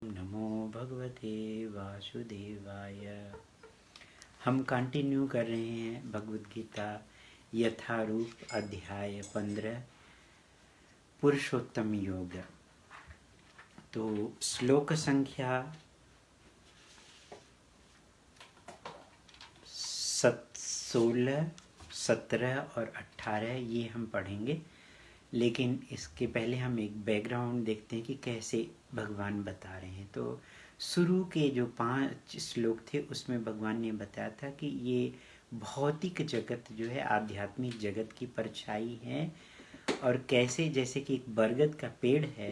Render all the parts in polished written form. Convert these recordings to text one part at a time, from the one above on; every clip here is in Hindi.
नमो भगवते वासुदेवाय। हम कंटिन्यू कर रहे हैं भगवद गीता यथारूप अध्याय 15 पुरुषोत्तम योग। तो श्लोक संख्या 16, 17 और 18 ये हम पढ़ेंगे, लेकिन इसके पहले हम एक बैकग्राउंड देखते हैं कि कैसे भगवान बता रहे हैं। तो शुरू के जो 5 श्लोक थे उसमें भगवान ने बताया था कि ये भौतिक जगत जो है आध्यात्मिक जगत की परछाई है, और कैसे जैसे कि एक बरगद का पेड़ है,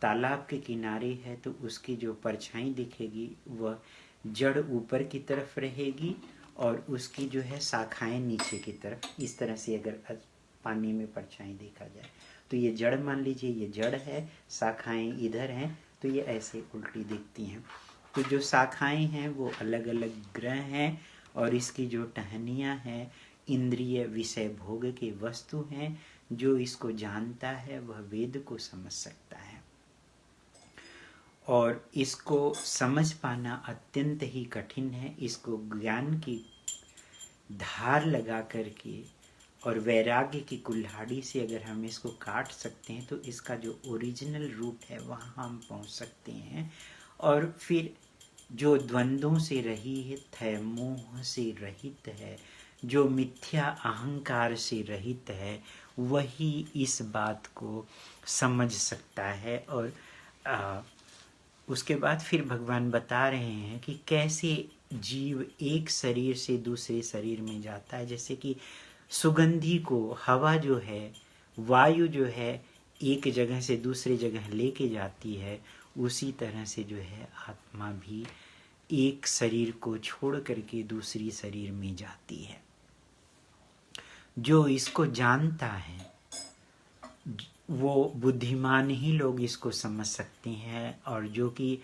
तालाब के किनारे है, तो उसकी जो परछाई दिखेगी वह जड़ ऊपर की तरफ रहेगी और उसकी जो है शाखाएं नीचे की तरफ। इस तरह से अगर पानी में परछाई देखा जाए तो ये जड़ मान लीजिए, ये जड़ है, शाखाएं इधर हैं, तो ये ऐसे उल्टी दिखती हैं। तो जो शाखाएं हैं वो अलग अलग ग्रह हैं, और इसकी जो टहनियाँ हैं इंद्रिय विषय भोग के वस्तु हैं। जो इसको जानता है वह वेद को समझ सकता है, और इसको समझ पाना अत्यंत ही कठिन है। इसको ज्ञान की धार लगा करके और वैराग्य की कुल्हाड़ी से अगर हम इसको काट सकते हैं तो इसका जो ओरिजिनल रूप है वहाँ हम पहुँच सकते हैं। और फिर जो द्वंद्वों से रहित है, मोह से रहित है, जो मिथ्या अहंकार से रहित है, वही इस बात को समझ सकता है। और उसके बाद फिर भगवान बता रहे हैं कि कैसे जीव एक शरीर से दूसरे शरीर में जाता है। जैसे कि सुगंधी को हवा जो है, वायु जो है, एक जगह से दूसरे जगह लेके जाती है, उसी तरह से जो है आत्मा भी एक शरीर को छोड़ करके दूसरी शरीर में जाती है। जो इसको जानता है वो बुद्धिमान ही लोग इसको समझ सकते हैं, और जो कि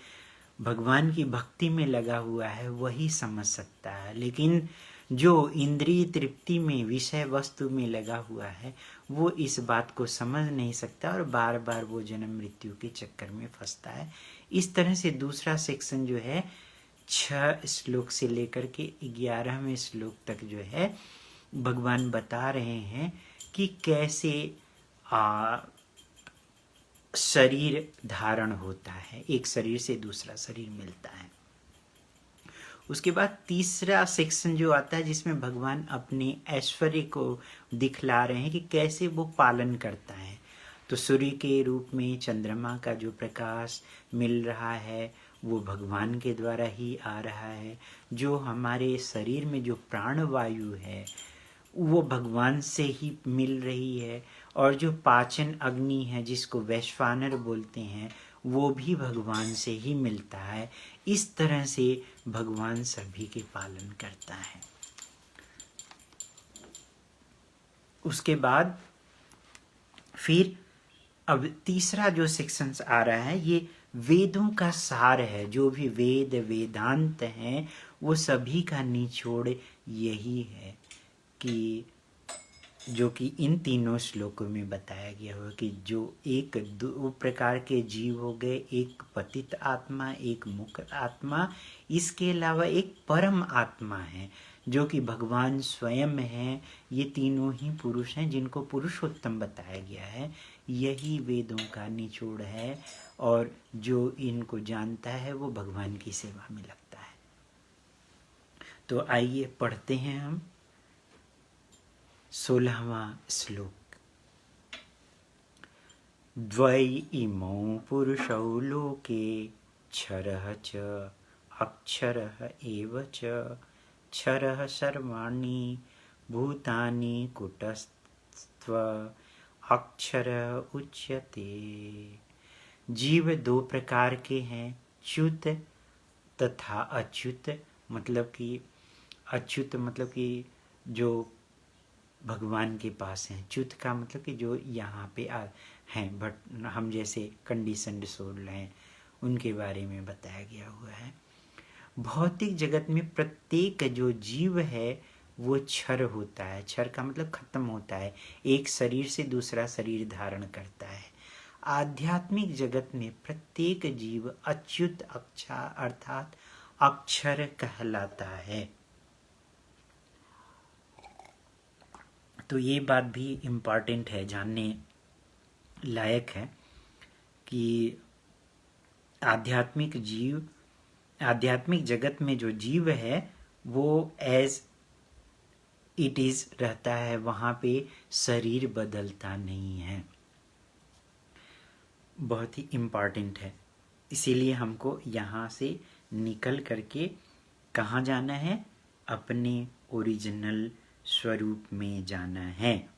भगवान की भक्ति में लगा हुआ है वही समझ सकता है। लेकिन जो इंद्रिय तृप्ति में, विषय वस्तु में लगा हुआ है, वो इस बात को समझ नहीं सकता और बार बार वो जन्म मृत्यु के चक्कर में फंसता है। इस तरह से दूसरा सेक्शन जो है 6 श्लोक से लेकर के 11वें श्लोक तक जो है भगवान बता रहे हैं कि कैसे शरीर धारण होता है, एक शरीर से दूसरा शरीर मिलता है। उसके बाद तीसरा सेक्शन जो आता है जिसमें भगवान अपने ऐश्वर्य को दिखला रहे हैं कि कैसे वो पालन करता है। तो सूर्य के रूप में चंद्रमा का जो प्रकाश मिल रहा है वो भगवान के द्वारा ही आ रहा है। जो हमारे शरीर में जो प्राणवायु है वो भगवान से ही मिल रही है, और जो पाचन अग्नि है जिसको वैश्वानर बोलते हैं वो भी भगवान से ही मिलता है। इस तरह से भगवान सभी के पालन करता है। उसके बाद फिर अब तीसरा जो सेक्शन आ रहा है ये वेदों का सार है। जो भी वेद वेदांत हैं वो सभी का निचोड़ यही है कि जो कि इन तीनों श्लोकों में बताया गया हो कि जो एक दो प्रकार के जीव हो गए, एक पतित आत्मा, एक मुक्त आत्मा, इसके अलावा एक परम आत्मा है जो कि भगवान स्वयं है। ये तीनों ही पुरुष हैं जिनको पुरुषोत्तम बताया गया है। यही वेदों का निचोड़ है, और जो इनको जानता है वो भगवान की सेवा में लगता है। तो आइए पढ़ते हैं हम 16वां श्लोक। द्वै इमौ पुरुषौ लोके क्षरः च अक्षरः एव च क्षरः सर्वाणि भूतानि कूटस्थ अक्षरः उच्यते। जीव 2 प्रकार के हैं, च्युत तथा अच्युत। मतलब कि अच्युत मतलब कि जो भगवान के पास हैं, च्युत का मतलब कि जो यहाँ पे हैं बट हम जैसे कंडीशनड सोल हैं, उनके बारे में बताया गया हुआ है। भौतिक जगत में प्रत्येक जो जीव है वो क्षर होता है। क्षर का मतलब खत्म होता है, एक शरीर से दूसरा शरीर धारण करता है। आध्यात्मिक जगत में प्रत्येक जीव अच्युत अक्षर अर्थात अक्षर कहलाता है। तो ये बात भी इम्पॉर्टेंट है, जानने लायक है कि आध्यात्मिक जगत में जो जीव है वो एज इट इज रहता है, वहाँ पे शरीर बदलता नहीं है। बहुत ही इम्पॉर्टेंट है। इसीलिए हमको यहाँ से निकल करके कहाँ जाना है? अपने ओरिजिनल स्वरूप में जाना है।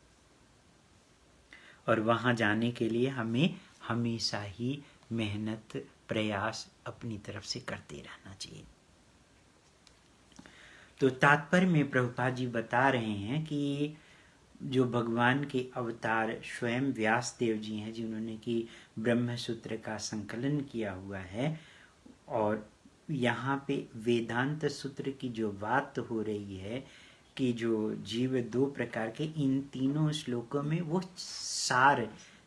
और वहाँ जाने के लिए हमें हमेशा ही मेहनत प्रयास अपनी तरफ से करते रहना चाहिए। तो तात्पर्य में प्रभुपाद जी बता रहे हैं कि जो भगवान के अवतार स्वयं व्यास देव जी हैं, जिन्होंने कि ब्रह्म सूत्र का संकलन किया हुआ है, और यहाँ पे वेदांत सूत्र की जो बात हो रही है कि जो जीव दो प्रकार के, इन तीनों श्लोकों में वो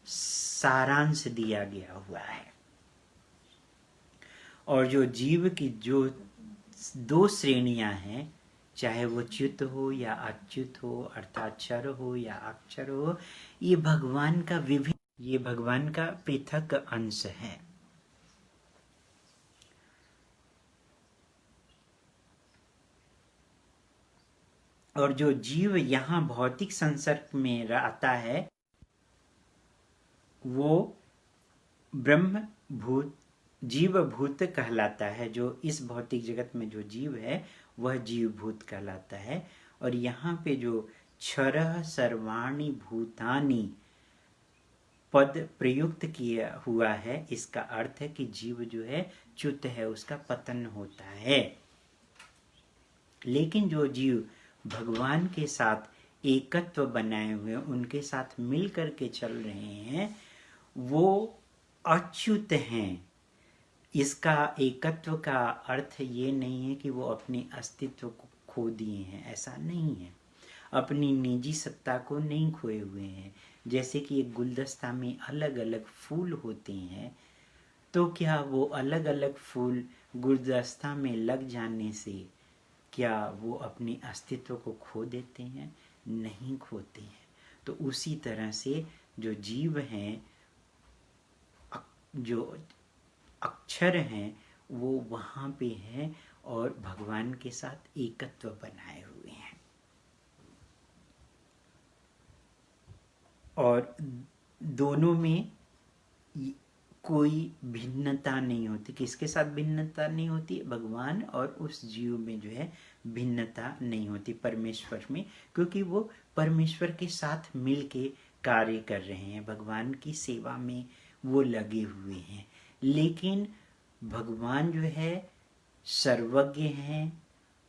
सारांश दिया गया हुआ है। और जो जीव की जो दो श्रेणियां हैं, चाहे वो च्युत हो या अच्युत हो, अर्थात क्षर हो या अक्षर हो, ये भगवान का पृथक अंश है। और जो जीव यहाँ भौतिक संसर्ग में रहता है वो ब्रह्म भूत जीव भूत कहलाता है। जो इस भौतिक जगत में जो जीव है वह जीव भूत कहलाता है। और यहाँ पे जो क्षरः सर्वाणि भूतानि पद प्रयुक्त किया हुआ है, इसका अर्थ है कि जीव जो है च्युत है, उसका पतन होता है। लेकिन जो जीव भगवान के साथ एकत्व बनाए हुए, उनके साथ मिल करके चल रहे हैं, वो अच्युत हैं। इसका एकत्व का अर्थ ये नहीं है कि वो अपने अस्तित्व को खो दिए हैं, ऐसा नहीं है। अपनी निजी सत्ता को नहीं खोए हुए हैं। जैसे कि एक गुलदस्ता में अलग अलग फूल होते हैं, तो क्या वो अलग अलग फूल गुलदस्ता में लग जाने से क्या वो अपने अस्तित्व को खो देते हैं? नहीं खोते हैं। तो उसी तरह से जो जीव हैं, जो अक्षर हैं, वो वहाँ पे हैं और भगवान के साथ एकत्व बनाए हुए हैं। और दोनों में कोई भिन्नता नहीं होती। किसके साथ भिन्नता नहीं होती? भगवान और उस जीव में जो है भिन्नता नहीं होती, परमेश्वर में, क्योंकि वो परमेश्वर के साथ मिल के कार्य कर रहे हैं, भगवान की सेवा में वो लगे हुए हैं। लेकिन भगवान जो है सर्वज्ञ हैं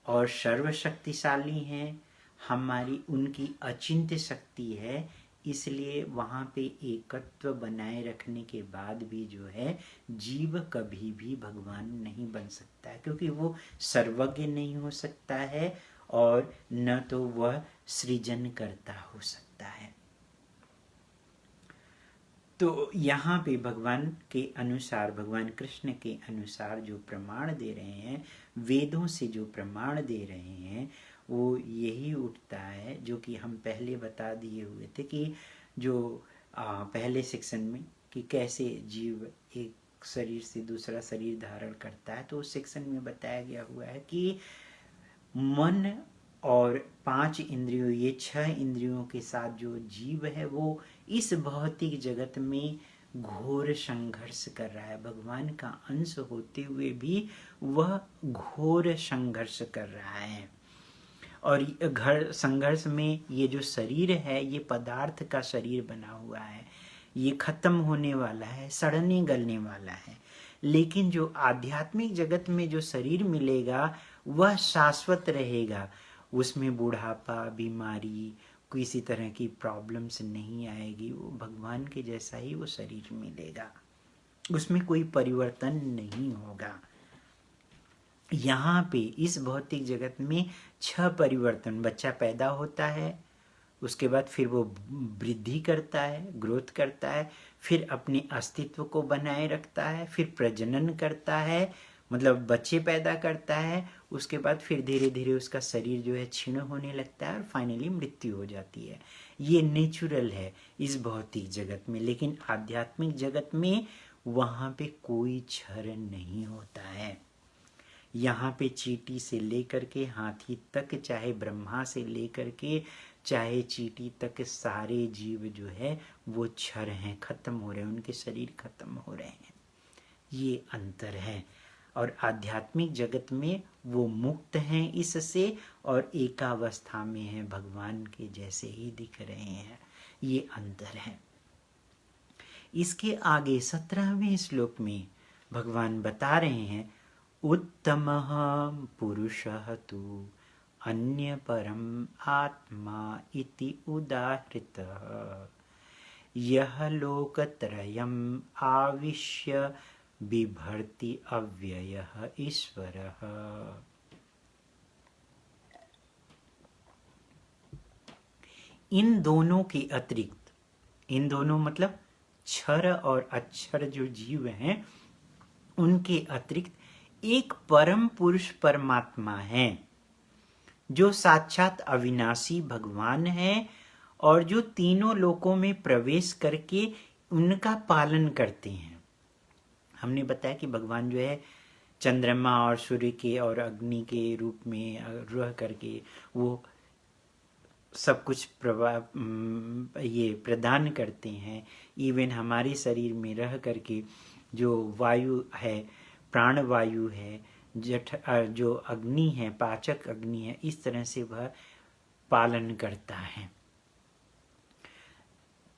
और सर्वशक्तिशाली हैं, हमारी उनकी अचिंत्य शक्ति है। इसलिए वहाँ पे एकत्व बनाए रखने के बाद भी जो है जीव कभी भी भगवान नहीं बन सकता है, क्योंकि वो सर्वज्ञ नहीं हो सकता है और न तो वह सृजन करता हो सकता है। तो यहाँ पे भगवान के अनुसार, भगवान कृष्ण के अनुसार जो प्रमाण दे रहे हैं, वेदों से जो प्रमाण दे रहे हैं, वो यही उठता है जो कि हम पहले बता दिए हुए थे कि जो पहले सेक्शन में कि कैसे जीव एक शरीर से दूसरा शरीर धारण करता है। तो उस सेक्शन में बताया गया हुआ है कि मन और 5 इंद्रियों, ये 6 इंद्रियों के साथ जो जीव है वो इस भौतिक जगत में घोर संघर्ष कर रहा है। भगवान का अंश होते हुए भी वह घोर संघर्ष कर रहा है। और घर संघर्ष में ये जो शरीर है, ये पदार्थ का शरीर बना हुआ है, ये खत्म होने वाला है, सड़ने गलने वाला है। लेकिन जो आध्यात्मिक जगत में जो शरीर मिलेगा वह शाश्वत रहेगा। उसमें बुढ़ापा, बीमारी, किसी तरह की प्रॉब्लम्स नहीं आएगी। वो भगवान के जैसा ही वो शरीर मिलेगा, उसमें कोई परिवर्तन नहीं होगा। यहाँ पे इस भौतिक जगत में 6 परिवर्तन, बच्चा पैदा होता है उसके बाद फिर वो वृद्धि करता है, ग्रोथ करता है, फिर अपने अस्तित्व को बनाए रखता है, फिर प्रजनन करता है, मतलब बच्चे पैदा करता है। उसके बाद फिर धीरे धीरे उसका शरीर जो है क्षीण होने लगता है और फाइनली मृत्यु हो जाती है। ये नेचुरल है इस भौतिक जगत में, लेकिन आध्यात्मिक जगत में वहाँ पे कोई क्षरण नहीं होता है। यहाँ पे चींटी से लेकर के हाथी तक, चाहे ब्रह्मा से लेकर के चाहे चींटी तक, सारे जीव जो है वो क्षर हैं, खत्म हो रहे हैं, उनके शरीर खत्म हो रहे हैं। ये अंतर है। और आध्यात्मिक जगत में वो मुक्त हैं इससे और एकावस्था में हैं, भगवान के जैसे ही दिख रहे हैं। ये अंतर है। इसके आगे 17वें श्लोक में भगवान बता रहे हैं, उत्तमः पुरुषः तु अन्य परम आत्मा इति उदाहृतः यह लोकत्रयम् आविश्य बिभर्ति अव्ययः ईश्वरः। इन दोनों के अतिरिक्त, इन दोनों मतलब क्षर और अक्षर जो जीव हैं, उनके अतिरिक्त एक परम पुरुष परमात्मा है जो साक्षात अविनाशी भगवान है और जो तीनों लोकों में प्रवेश करके उनका पालन करते हैं। हमने बताया कि भगवान जो है चंद्रमा और सूर्य के और अग्नि के रूप में रह करके वो सब कुछ ये प्रदान करते हैं। इवन हमारे शरीर में रह करके जो वायु है, प्राण वायु है, जो अग्नि है, पाचक अग्नि है, इस तरह से वह पालन करता है।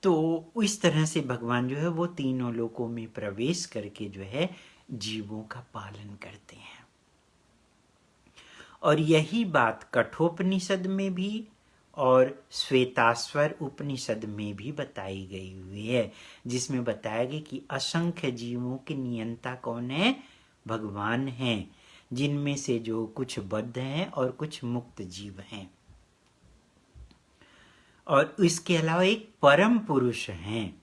तो इस तरह से भगवान जो है वो तीनों लोकों में प्रवेश करके जो है जीवों का पालन करते हैं। और यही बात कठोपनिषद में भी और श्वेताश्वर उपनिषद में भी बताई गई हुई है, जिसमें बताया गया कि असंख्य जीवों के नियंता कौन है? भगवान हैं, जिनमें से जो कुछ बद्ध हैं और कुछ मुक्त जीव हैं। और इसके अलावा एक परम पुरुष हैं,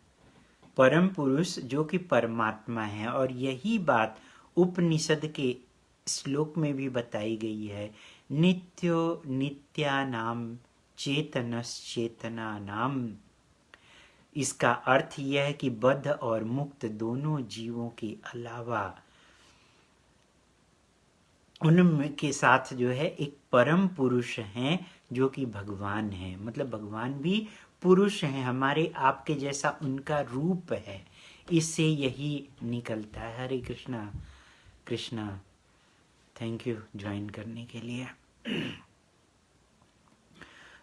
परम पुरुष जो कि परमात्मा है। और यही बात उपनिषद के श्लोक में भी बताई गई है, नित्यो नित्यानाम चेतनश्चेतना नाम। इसका अर्थ यह है कि बद्ध और मुक्त दोनों जीवों के अलावा उनके साथ जो है एक परम पुरुष हैं जो कि भगवान है। मतलब भगवान भी पुरुष हैं, हमारे आपके जैसा उनका रूप है। इससे यही निकलता है। Hare Krishna. Krishna, thank you join करने के लिए।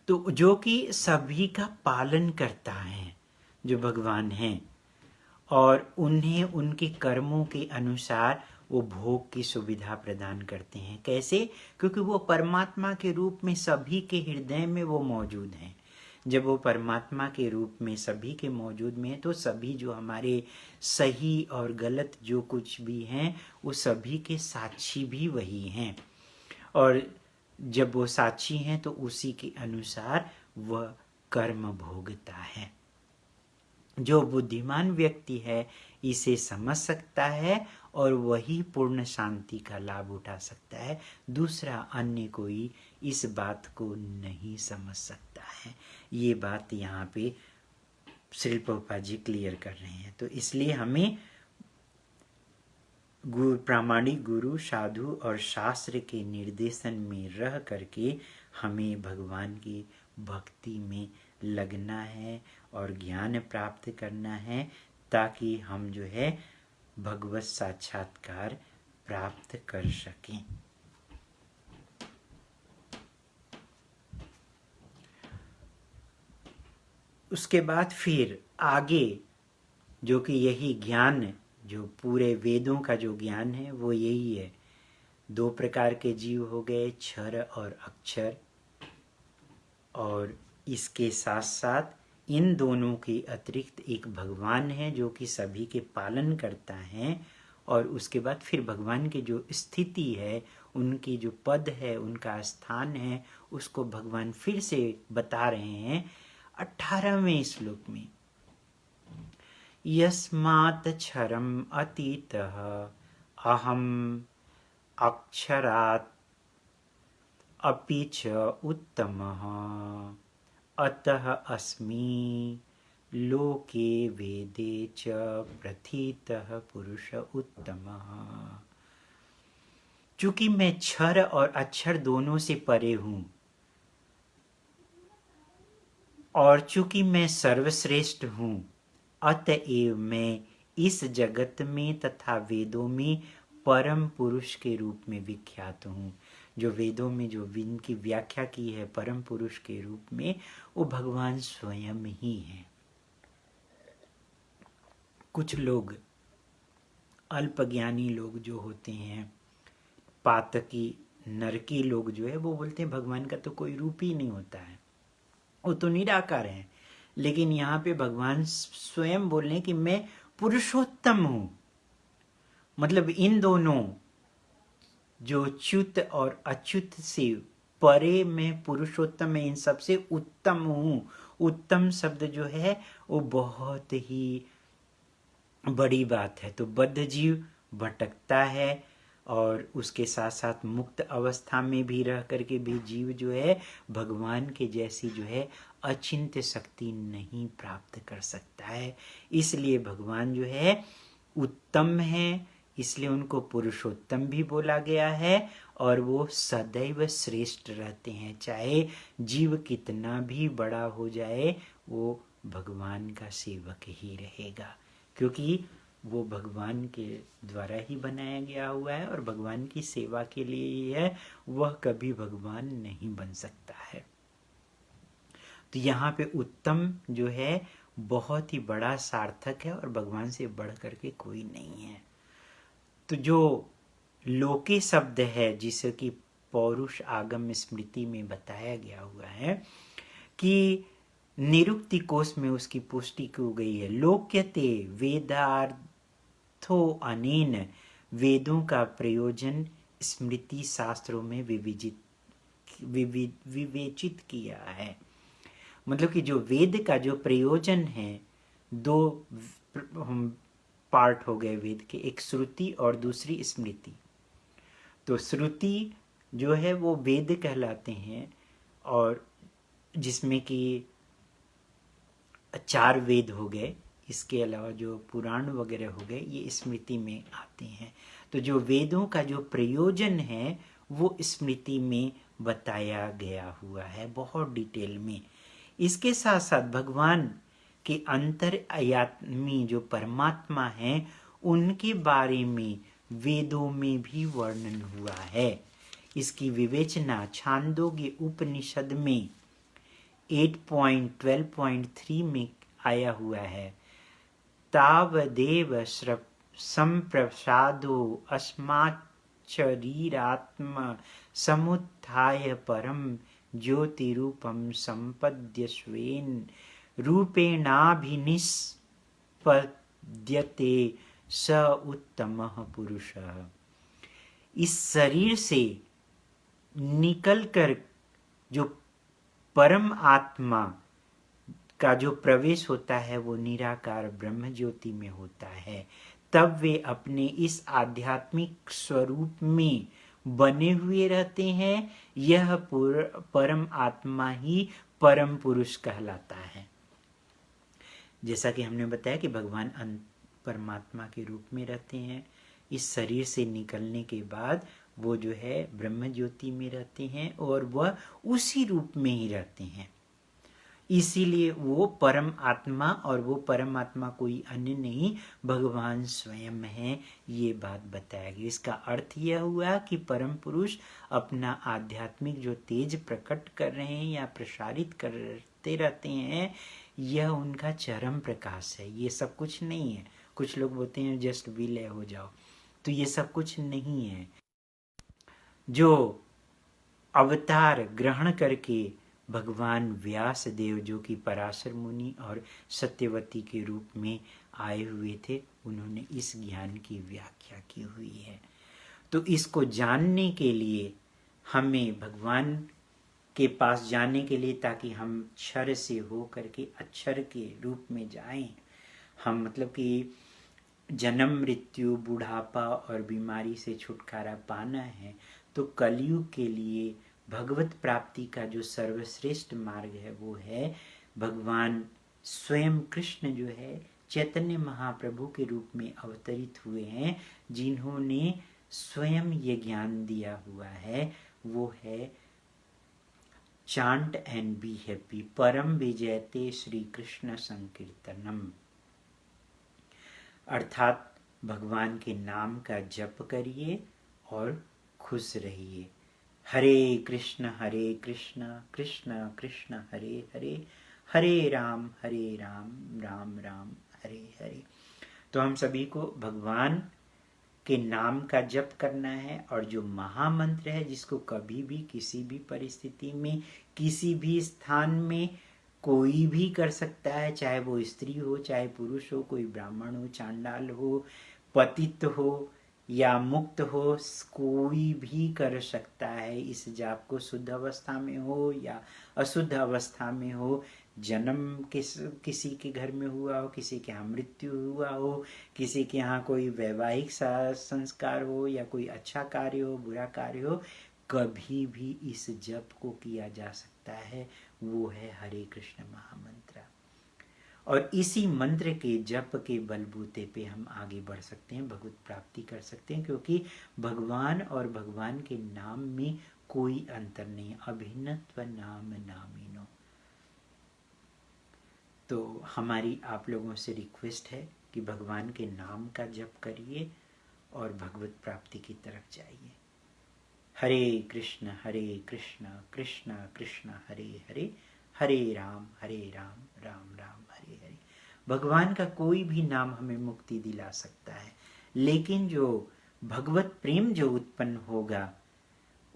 तो जो कि सभी का पालन करता है, जो भगवान हैं, और उन्हें उनके कर्मों के अनुसार वो भोग की सुविधा प्रदान करते हैं। कैसे? क्योंकि वो परमात्मा के रूप में सभी के हृदय में वो मौजूद हैं। जब वो परमात्मा के रूप में सभी के मौजूद में है तो सभी जो हमारे सही और गलत जो कुछ भी हैं वो सभी के साक्षी भी वही हैं। और जब वो साक्षी हैं तो उसी के अनुसार वह कर्म भोगता है। जो बुद्धिमान व्यक्ति है इसे समझ सकता है और वही पूर्ण शांति का लाभ उठा सकता है। दूसरा अन्य कोई इस बात को नहीं समझ सकता है। ये बात यहाँ पे श्रील प्रभुपाद जी क्लियर कर रहे हैं। तो इसलिए हमें प्रामाणिक गुरु, साधु और शास्त्र के निर्देशन में रह करके हमें भगवान की भक्ति में लगना है और ज्ञान प्राप्त करना है, ताकि हम जो है भगवत साक्षात्कार प्राप्त कर सकें। उसके बाद फिर आगे जो कि यही ज्ञान, जो पूरे वेदों का जो ज्ञान है वो यही है। 2 प्रकार के जीव हो गए, क्षर और अक्षर। और इसके साथ साथ इन दोनों के अतिरिक्त एक भगवान है जो कि सभी के पालन करता है। और उसके बाद फिर भगवान की जो स्थिति है, उनकी जो पद है, उनका स्थान है, उसको भगवान फिर से बता रहे हैं 18वें श्लोक में, यस्मात् क्षरम अतीतः अहम अक्षरात् अपि च उत्तमः अतः अस्मि लोके वेदे च प्रथितः पुरुष उत्तमः। चूंकि मैं क्षर और अक्षर दोनों से परे हूं और चूंकि मैं सर्वश्रेष्ठ हूं, अतएव मैं इस जगत में तथा वेदों में परम पुरुष के रूप में विख्यात हूं। जो वेदों में जो इनकी व्याख्या की है परम पुरुष के रूप में, वो भगवान स्वयं ही हैं। कुछ लोग अल्पज्ञानी लोग जो होते हैं, पातकी नरकी लोग जो है, वो बोलते हैं भगवान का तो कोई रूप ही नहीं होता है, वो तो निराकार है। लेकिन यहाँ पे भगवान स्वयं बोल रहे हैं कि मैं पुरुषोत्तम हूं। मतलब इन दोनों जो च्युत और अच्युत से परे मैं पुरुषोत्तम में इन सबसे उत्तम हूं। उत्तम शब्द जो है वो बहुत ही बड़ी बात है। तो बद्ध जीव भटकता है और उसके साथ साथ मुक्त अवस्था में भी रह करके भी जीव जो है भगवान के जैसी जो है अचिंत्य शक्ति नहीं प्राप्त कर सकता है। इसलिए भगवान जो है उत्तम है, इसलिए उनको पुरुषोत्तम भी बोला गया है और वो सदैव श्रेष्ठ रहते हैं। चाहे जीव कितना भी बड़ा हो जाए, वो भगवान का सेवक ही रहेगा, क्योंकि वो भगवान के द्वारा ही बनाया गया हुआ है और भगवान की सेवा के लिए ही है, वह कभी भगवान नहीं बन सकता है। तो यहाँ पे उत्तम जो है बहुत ही बड़ा सार्थक है और भगवान से बढ़ करके कोई नहीं है। तो जो लोके शब्द है जिसे कि पौरुष आगम स्मृति में बताया गया हुआ है कि निरुक्ति कोश में उसकी पुष्टि की गई है। लोक्यते वेदार्थो अनेन, वेदों का प्रयोजन स्मृति शास्त्रों में विवेचित किया है। मतलब कि जो वेद का जो प्रयोजन है, दो पार्ट हो गए वेद के, एक श्रुति और दूसरी स्मृति। तो श्रुति जो है वो वेद कहलाते हैं और जिसमें कि 4 वेद हो गए, इसके अलावा जो पुराण वगैरह हो गए ये स्मृति में आते हैं। तो जो वेदों का जो प्रयोजन है वो स्मृति में बताया गया हुआ है बहुत डिटेल में। इसके साथ साथ भगवान के अंतर्यामी जो परमात्मा हैं उनके बारे में वेदों में भी वर्णन हुआ है। इसकी विवेचना छांदोग्य उपनिषद में 8.12.3 में आया हुआ है। तावदेव संप्रसादो अस्माच्चरीरात्म समुत्थाय परम ज्योतिरूपम संपद्य स्वेन रूपेणाभिनिष्पद्यते स उत्तमः पुरुषः। इस शरीर से निकलकर जो परम आत्मा का जो प्रवेश होता है वो निराकार ब्रह्म ज्योति में होता है। तब वे अपने इस आध्यात्मिक स्वरूप में बने हुए रहते हैं। यह परम आत्मा ही परम पुरुष कहलाता है। जैसा कि हमने बताया कि भगवान परमात्मा के रूप में रहते हैं, इस शरीर से निकलने के बाद वो जो है ब्रह्म ज्योति में रहते हैं और वह उसी रूप में ही रहते हैं। इसीलिए वो परम आत्मा, और वो परम आत्मा कोई अन्य नहीं भगवान स्वयं है, ये बात बताया गया। इसका अर्थ यह हुआ कि परम पुरुष अपना आध्यात्मिक जो तेज प्रकट कर रहे हैं या प्रसारित करते रहते हैं, यह उनका चरम प्रकाश है। ये सब कुछ नहीं है। कुछ लोग बोलते हैं जस्ट विलय हो जाओ, तो ये सब कुछ नहीं है। जो अवतार ग्रहण करके भगवान व्यास देव, जो कि पराशर मुनि और सत्यवती के रूप में आए हुए थे, उन्होंने इस ज्ञान की व्याख्या की हुई है। तो इसको जानने के लिए हमें भगवान के पास जाने के लिए, ताकि हम क्षर से हो करके अक्षर के रूप में जाएं। हम मतलब कि जन्म, मृत्यु, बुढ़ापा और बीमारी से छुटकारा पाना है, तो कलयुग के लिए भगवत प्राप्ति का जो सर्वश्रेष्ठ मार्ग है वो है भगवान स्वयं कृष्ण जो है चैतन्य महाप्रभु के रूप में अवतरित हुए हैं, जिन्होंने स्वयं ये ज्ञान दिया हुआ है। वो है चांट एंड बी हैप्पी, परम विजयते श्री कृष्ण संकीर्तनम, अर्थात भगवान के नाम का जप करिए और खुश रहिए। हरे कृष्ण कृष्ण कृष्ण हरे हरे, हरे राम राम राम हरे हरे। तो हम सभी को भगवान के नाम का जप करना है, और जो महामंत्र है जिसको कभी भी किसी भी परिस्थिति में किसी भी स्थान में कोई भी कर सकता है, चाहे वो स्त्री हो चाहे पुरुष हो, कोई ब्राह्मण हो, चांडाल हो, पतित हो या मुक्त हो, कोई भी कर सकता है इस जाप को, शुद्ध अवस्था में हो या अशुद्ध अवस्था में हो, जन्म किसी के घर में हुआ हो, किसी के यहाँ मृत्यु हुआ हो, किसी के यहाँ कोई वैवाहिक संस्कार हो, या कोई अच्छा कार्य हो, बुरा कार्य हो, कभी भी इस जप को किया जा सकता है। वो है हरे कृष्ण महामंत्र, और इसी मंत्र के जप के बलबूते पे हम आगे बढ़ सकते हैं, भगवत प्राप्ति कर सकते हैं, क्योंकि भगवान और भगवान के नाम में कोई अंतर नहीं, अभिन्नत्व नाम नामिनो। तो हमारी आप लोगों से रिक्वेस्ट है कि भगवान के नाम का जप करिए और भगवत प्राप्ति की तरफ जाइए। हरे कृष्ण कृष्ण कृष्ण हरे हरे, हरे राम राम राम हरे हरे। भगवान का कोई भी नाम हमें मुक्ति दिला सकता है, लेकिन जो भगवत प्रेम जो उत्पन्न होगा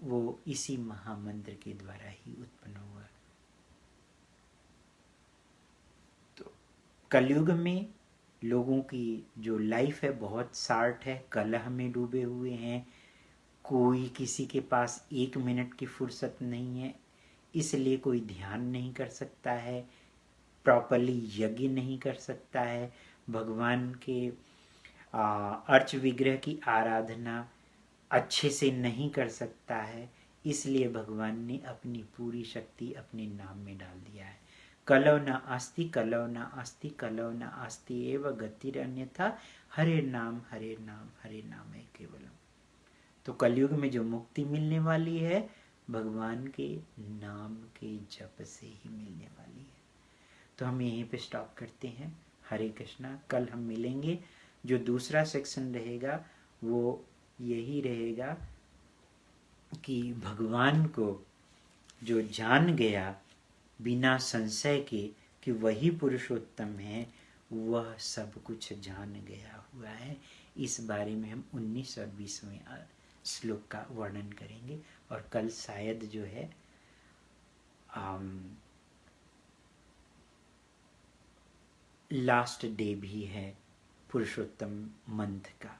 वो इसी महामंत्र के द्वारा ही उत्पन्न होगा। तो कलयुग में लोगों की जो लाइफ है बहुत शार्ट है, कलह में डूबे हुए हैं, कोई किसी के पास 1 मिनट की फुर्सत नहीं है, इसलिए कोई ध्यान नहीं कर सकता है, प्रॉपरली यज्ञ नहीं कर सकता है, भगवान के अर्च विग्रह की आराधना अच्छे से नहीं कर सकता है। इसलिए भगवान ने अपनी पूरी शक्ति अपने नाम में डाल दिया है। कलौ न अस्ति कलौ न अस्ति कलौ न अस्ति एव गतिर अन्यथा, हरे नाम हरे नाम है केवलम। तो कलयुग में जो मुक्ति मिलने वाली है भगवान के नाम के जप से ही मिलने वाली है। तो हम यहीं पे स्टॉप करते हैं। हरे कृष्णा। कल हम मिलेंगे। जो दूसरा सेक्शन रहेगा वो यही रहेगा कि भगवान को जो जान गया बिना संशय के कि वही पुरुषोत्तम है, वह सब कुछ जान गया हुआ है। इस बारे में हम 19 और 20वें श्लोक का वर्णन करेंगे। और कल शायद जो है लास्ट डे भी है पुरुषोत्तम मंथ का।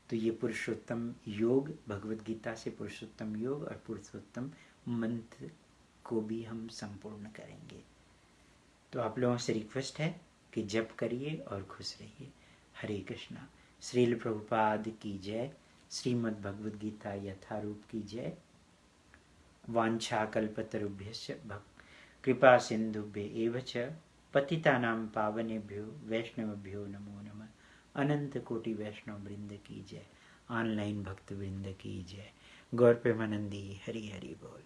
तो ये पुरुषोत्तम योग, भगवत गीता से पुरुषोत्तम योग और पुरुषोत्तम मंथ को भी हम संपूर्ण करेंगे। तो आप लोगों से रिक्वेस्ट है कि जप करिए और खुश रहिए। हरे कृष्णा। श्रील प्रभुपाद की जय। श्रीमद् भगवद गीता यथारूप की जय। वांछा कल्पतरुभ्यश्च कृपा सिंधुभ्य एव च पतितानां पावनेभ्यो वैष्णवभ्यो नमो नमः। अनंत कोटि वैष्णव वृंद की जय। ऑनलाइन भक्त वृंद की जय। गौर प्रेमानंदी हरि हरि बोल।